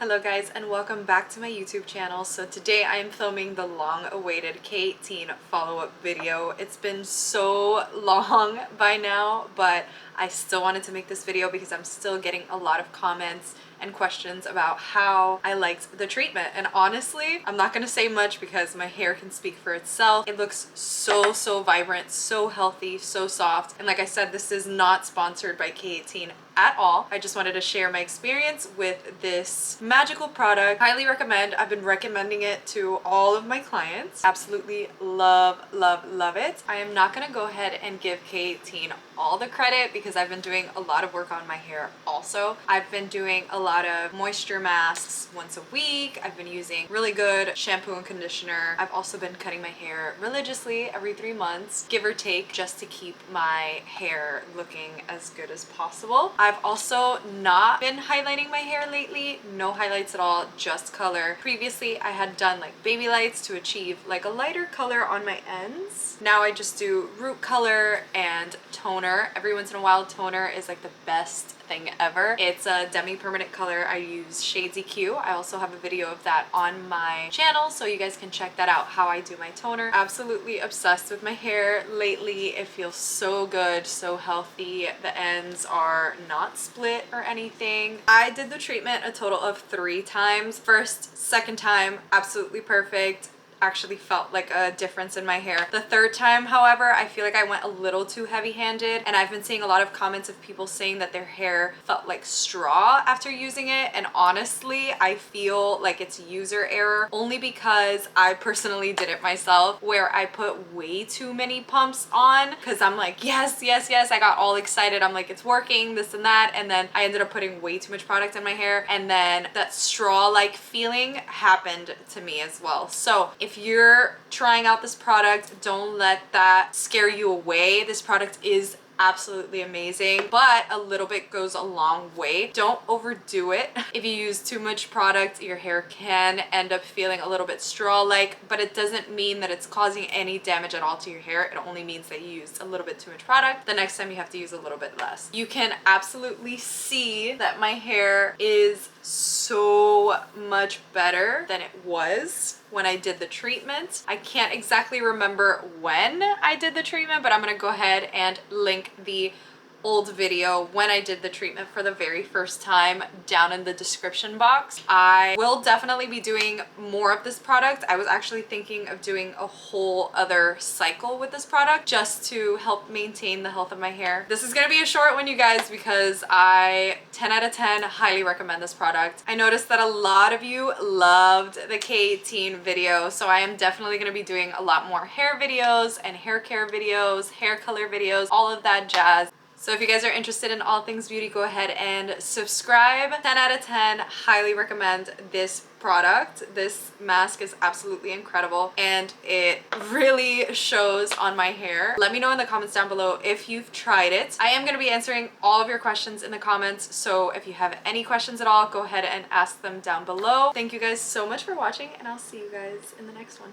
Hello guys, and welcome back to my YouTube channel. So today I am filming the long-awaited K18 follow-up video. It's been so long by now, but I still wanted to make this video because I'm still getting a lot of comments and questions about how I liked the treatment. And honestly, I'm not gonna say much because my hair can speak for itself. It looks so vibrant, so healthy, so soft. And like I said, this is not sponsored by K18 at all. I just wanted to share my experience with this magical product. Highly recommend. I've been recommending it to all of my clients. Absolutely love it. I am not gonna go ahead and give K18 all the credit because I've been doing a lot of work on my hair also. I've been doing a lot of moisture masks once a week. I've been using really good shampoo and conditioner. I've also been cutting my hair religiously every 3 months, give or take, just to keep my hair looking as good as possible. I've also not been highlighting my hair lately. No highlights at all, just color. Previously, I had done like baby lights to achieve like a lighter color on my ends. Now I just do root color and toner. Every once in a while, toner is like the best thing ever. It's a demi-permanent color. I use Shades EQ. I also have a video of that on my channel, so you guys can check that out, how I do my toner. Absolutely obsessed with my hair lately. It feels so good, so healthy. The ends are not split or anything. I did the treatment a total of 3 times. First, second time, absolutely perfect. Actually felt like a difference in my hair. The third time, however, I feel like I went a little too heavy-handed, and I've been seeing a lot of comments of people saying that their hair felt like straw after using it, and honestly, I feel like it's user error only because I personally did it myself, where I put way too many pumps on because I'm like, yes, I got all excited. I'm like, it's working, this and that, and then I ended up putting way too much product in my hair, and then that straw-like feeling happened to me as well. So if you're trying out this product, don't let that scare you away. This product is absolutely amazing, but a little bit goes a long way. Don't overdo it. If you use too much product, your hair can end up feeling a little bit straw-like, but it doesn't mean that it's causing any damage at all to your hair. It only means that you used a little bit too much product. The next time you have to use a little bit less. You can absolutely see that my hair is so much better than it was when I did the treatment. I can't exactly remember when I did the treatment, but I'm gonna go ahead and link the old video when I did the treatment for the very first time down in the description box. I will definitely be doing more of this product. I was actually thinking of doing a whole other cycle with this product just to help maintain the health of my hair. This is gonna be a short one, you guys, because I 10 out of 10 highly recommend this product. I noticed that a lot of you loved the K18 video, so I am definitely gonna be doing a lot more hair videos and hair care videos, hair color videos, all of that jazz. So if you guys are interested in all things beauty, go ahead and subscribe. 10 out of 10, highly recommend this product. This mask is absolutely incredible and it really shows on my hair. Let me know in the comments down below if you've tried it. I am going to be answering all of your questions in the comments, so if you have any questions at all, go ahead and ask them down below. Thank you guys so much for watching, and I'll see you guys in the next one.